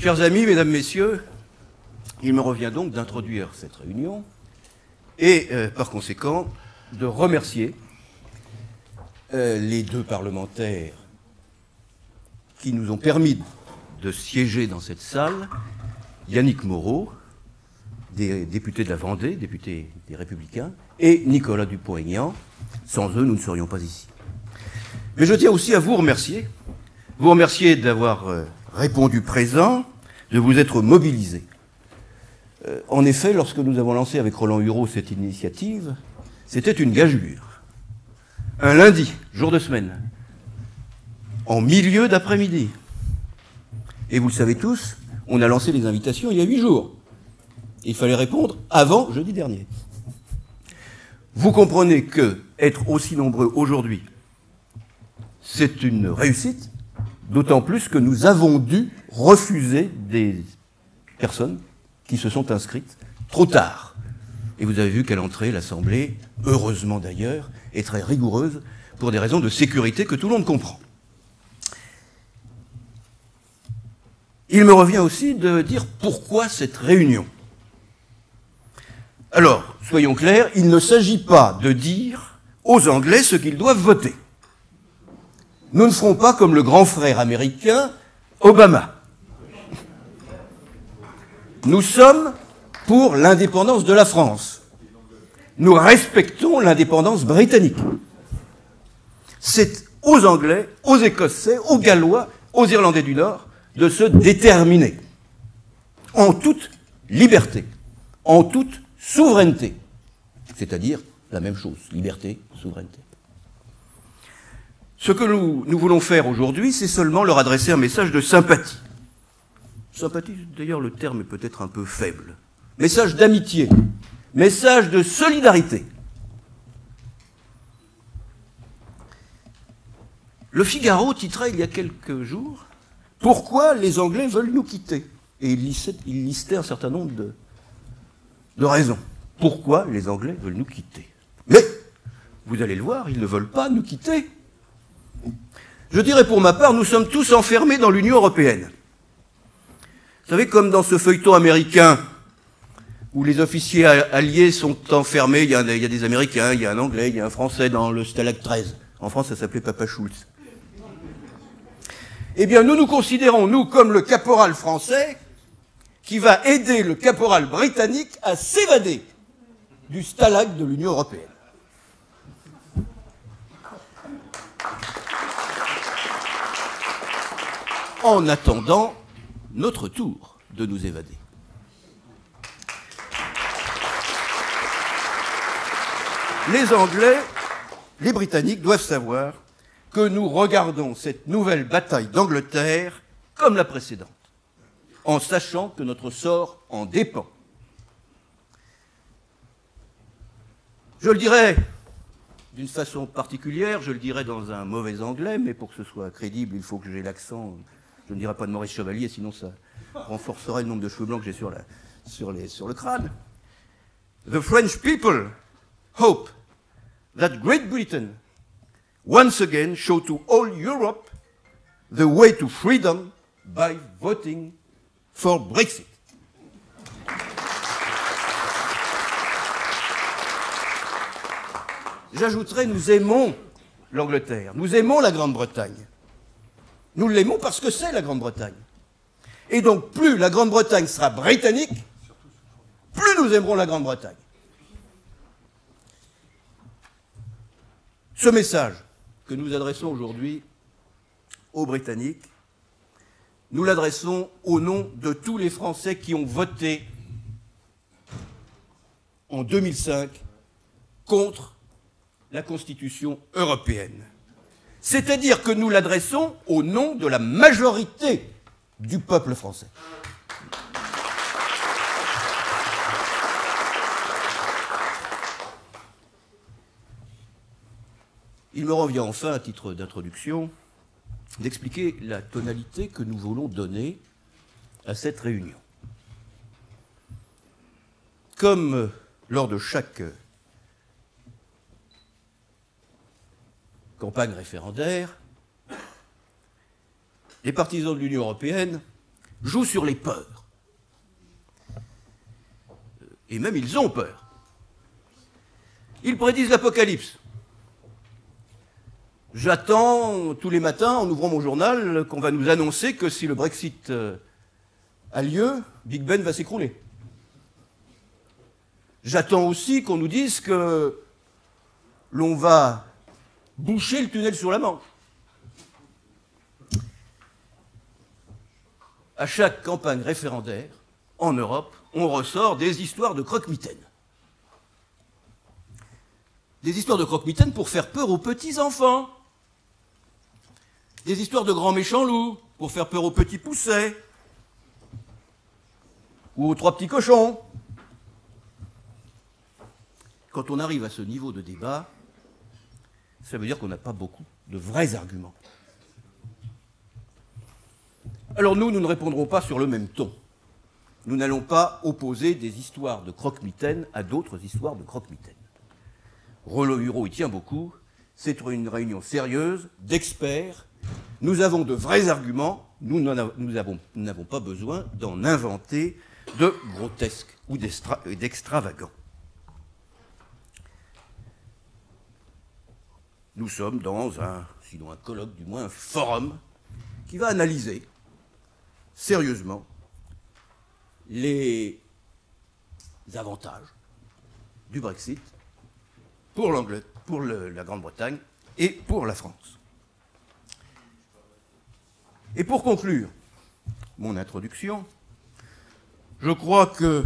Chers amis, mesdames, messieurs, il me revient donc d'introduire cette réunion et, par conséquent, de remercier les deux parlementaires qui nous ont permis de siéger dans cette salle, Yannick Moreau, député de la Vendée, député des Républicains, et Nicolas Dupont-Aignan. Sans eux, nous ne serions pas ici. Mais je tiens aussi à vous remercier d'avoir répondu présent, de vous être mobilisés. En effet, lorsque nous avons lancé avec Roland Hureau cette initiative, c'était une gageure. Un lundi, jour de semaine, en milieu d'après-midi. Et vous le savez tous, on a lancé les invitations il y a 8 jours. Il fallait répondre avant jeudi dernier. Vous comprenez que être aussi nombreux aujourd'hui, c'est une réussite, d'autant plus que nous avons dû refuser des personnes qui se sont inscrites trop tard. Et vous avez vu qu'à l'entrée, l'Assemblée, heureusement d'ailleurs, est très rigoureuse pour des raisons de sécurité que tout le monde comprend. Il me revient aussi de dire pourquoi cette réunion. Alors, soyons clairs, il ne s'agit pas de dire aux Anglais ce qu'ils doivent voter. Nous ne ferons pas comme le grand frère américain, Obama. Nous sommes pour l'indépendance de la France. Nous respectons l'indépendance britannique. C'est aux Anglais, aux Écossais, aux Gallois, aux Irlandais du Nord de se déterminer en toute liberté, en toute souveraineté, c'est-à-dire la même chose, liberté, souveraineté. Ce que nous voulons faire aujourd'hui, c'est seulement leur adresser un message de sympathie. Sympathie, d'ailleurs, le terme est peut-être un peu faible. Message d'amitié, message de solidarité. Le Figaro titrait il y a quelques jours « Pourquoi les Anglais veulent nous quitter ?» Et il listait un certain nombre de raisons. Pourquoi les Anglais veulent nous quitter? Mais, vous allez le voir, ils ne veulent pas nous quitter. Je dirais pour ma part, nous sommes tous enfermés dans l'Union européenne. Vous savez, comme dans ce feuilleton américain où les officiers alliés sont enfermés, il y a des Américains, il y a un Anglais, il y a un Français dans le Stalag 13. En France, ça s'appelait Papa Schultz. Eh bien, nous nous considérons, nous, comme le caporal français qui va aider le caporal britannique à s'évader du stalag de l'Union européenne. En attendant notre tour de nous évader. Les Anglais, les Britanniques doivent savoir que nous regardons cette nouvelle bataille d'Angleterre comme la précédente, en sachant que notre sort en dépend. Je le dirais d'une façon particulière, je le dirais dans un mauvais anglais, mais pour que ce soit crédible, il faut que j'ai l'accent. Je ne dirais pas de Maurice Chevalier, sinon ça renforcerait le nombre de cheveux blancs que j'ai sur le crâne. The French people hope that Great Britain once again show to all Europe the way to freedom by voting for Brexit. J'ajouterai, nous aimons l'Angleterre, nous aimons la Grande-Bretagne. Nous l'aimons parce que c'est la Grande-Bretagne. Et donc, plus la Grande-Bretagne sera britannique, plus nous aimerons la Grande-Bretagne. Ce message que nous adressons aujourd'hui aux Britanniques, nous l'adressons au nom de tous les Français qui ont voté en 2005 contre la Constitution européenne. C'est-à-dire que nous l'adressons au nom de la majorité du peuple français. Il me revient enfin, à titre d'introduction, d'expliquer la tonalité que nous voulons donner à cette réunion. Comme lors de chaque campagne référendaire, les partisans de l'Union européenne jouent sur les peurs. Et même ils ont peur. Ils prédisent l'apocalypse. J'attends tous les matins, en ouvrant mon journal, qu'on va nous annoncer que si le Brexit a lieu, Big Ben va s'écrouler. J'attends aussi qu'on nous dise que l'on va boucher le tunnel sur la Manche. À chaque campagne référendaire, en Europe, on ressort des histoires de croque-mitaine. Des histoires de croque-mitaine pour faire peur aux petits-enfants. Des histoires de grands méchants loups pour faire peur aux petits poussets. Ou aux trois petits cochons. Quand on arrive à ce niveau de débat, ça veut dire qu'on n'a pas beaucoup de vrais arguments. Alors nous ne répondrons pas sur le même ton. Nous n'allons pas opposer des histoires de croque-mitaine à d'autres histoires de croque-mitaine. Roland Hureau y tient beaucoup. C'est une réunion sérieuse, d'experts. Nous avons de vrais arguments. Nous n'avons pas besoin d'en inventer de grotesques ou d'extravagants. Nous sommes dans sinon un colloque, du moins un forum, qui va analyser sérieusement les avantages du Brexit pour la Grande-Bretagne et pour la France. Et pour conclure mon introduction, je crois que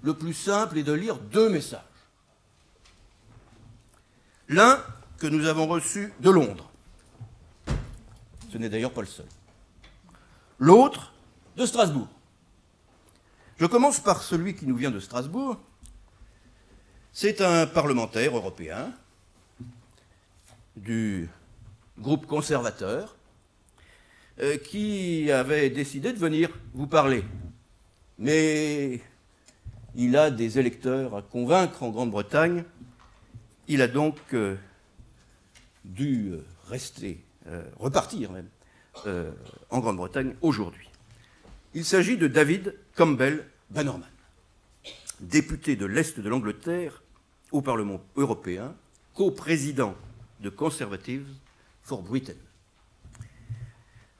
le plus simple est de lire deux messages. L'un que nous avons reçu de Londres. Ce n'est d'ailleurs pas le seul. L'autre de Strasbourg. Je commence par celui qui nous vient de Strasbourg. C'est un parlementaire européen du groupe conservateur qui avait décidé de venir vous parler. Mais il a des électeurs à convaincre en Grande-Bretagne. Il a donc dû repartir même, en Grande-Bretagne aujourd'hui. Il s'agit de David Campbell Bannerman, député de l'Est de l'Angleterre au Parlement européen, coprésident de Conservatives for Britain.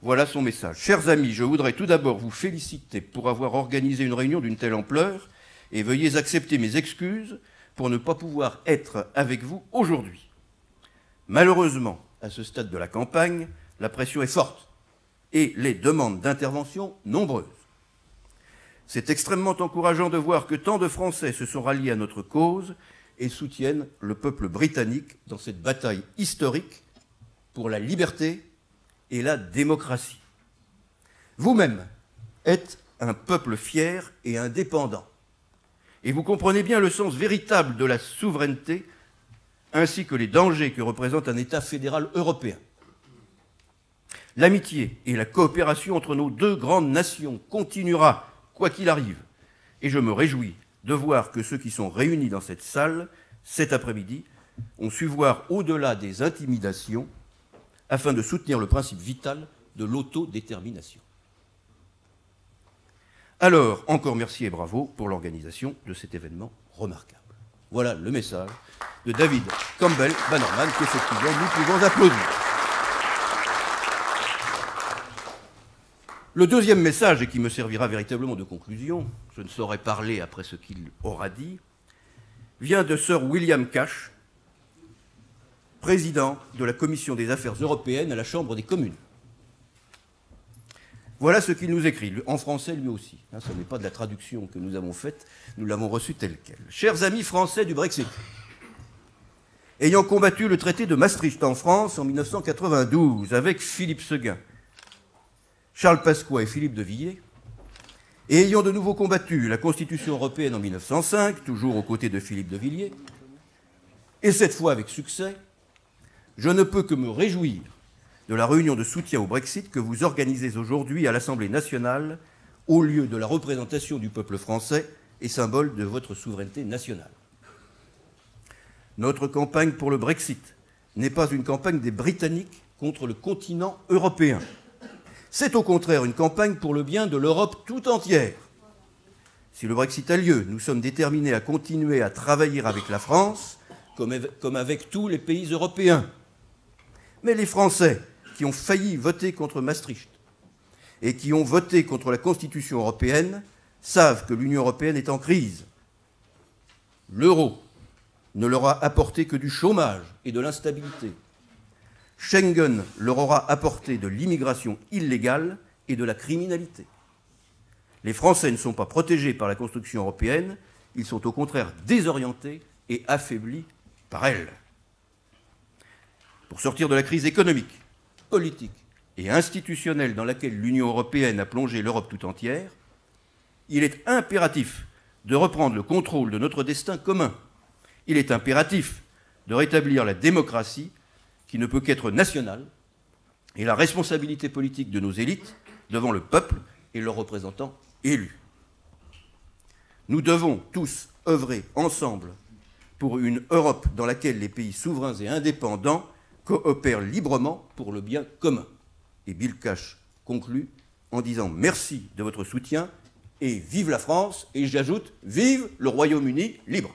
Voilà son message. Chers amis, je voudrais tout d'abord vous féliciter pour avoir organisé une réunion d'une telle ampleur et veuillez accepter mes excuses pour ne pas pouvoir être avec vous aujourd'hui. Malheureusement, à ce stade de la campagne, la pression est forte et les demandes d'intervention nombreuses. C'est extrêmement encourageant de voir que tant de Français se sont ralliés à notre cause et soutiennent le peuple britannique dans cette bataille historique pour la liberté et la démocratie. Vous-même êtes un peuple fier et indépendant, et vous comprenez bien le sens véritable de la souveraineté ainsi que les dangers que représente un État fédéral européen. L'amitié et la coopération entre nos deux grandes nations continuera, quoi qu'il arrive, et je me réjouis de voir que ceux qui sont réunis dans cette salle cet après-midi ont su voir au-delà des intimidations afin de soutenir le principe vital de l'autodétermination. Alors, encore merci et bravo pour l'organisation de cet événement remarquable. Voilà le message de David Campbell Bannerman qu'effectivement nous pouvons applaudir. Le deuxième message, et qui me servira véritablement de conclusion, je ne saurais parler après ce qu'il aura dit, vient de Sir William Cash, président de la Commission des Affaires européennes à la Chambre des communes. Voilà ce qu'il nous écrit, en français lui aussi. Ce n'est pas de la traduction que nous avons faite, nous l'avons reçu tel quel. Chers amis français du Brexit, ayant combattu le traité de Maastricht en France en 1992 avec Philippe Seguin, Charles Pasqua et Philippe de Villiers, et ayant de nouveau combattu la Constitution européenne en 1905, toujours aux côtés de Philippe de Villiers, et cette fois avec succès, je ne peux que me réjouir de la réunion de soutien au Brexit que vous organisez aujourd'hui à l'Assemblée nationale au lieu de la représentation du peuple français et symbole de votre souveraineté nationale. Notre campagne pour le Brexit n'est pas une campagne des Britanniques contre le continent européen, C'est au contraire une campagne pour le bien de l'Europe tout entière. Si le Brexit a lieu, nous sommes déterminés à continuer à travailler avec la France, comme avec tous les pays européens. Mais les Français qui ont failli voter contre Maastricht et qui ont voté contre la Constitution européenne savent que l'Union européenne est en crise. L'euro ne leur a apporté que du chômage et de l'instabilité. Schengen leur aura apporté de l'immigration illégale et de la criminalité. Les Français ne sont pas protégés par la construction européenne, ils sont au contraire désorientés et affaiblis par elle. Pour sortir de la crise économique, politique et institutionnelle dans laquelle l'Union européenne a plongé l'Europe tout entière, il est impératif de reprendre le contrôle de notre destin commun. Il est impératif de rétablir la démocratie qui ne peut qu'être nationale et la responsabilité politique de nos élites devant le peuple et leurs représentants élus. Nous devons tous œuvrer ensemble pour une Europe dans laquelle les pays souverains et indépendants coopèrent librement pour le bien commun. Et Bill Cash conclut en disant merci de votre soutien et vive la France, et j'ajoute vive le Royaume-Uni libre.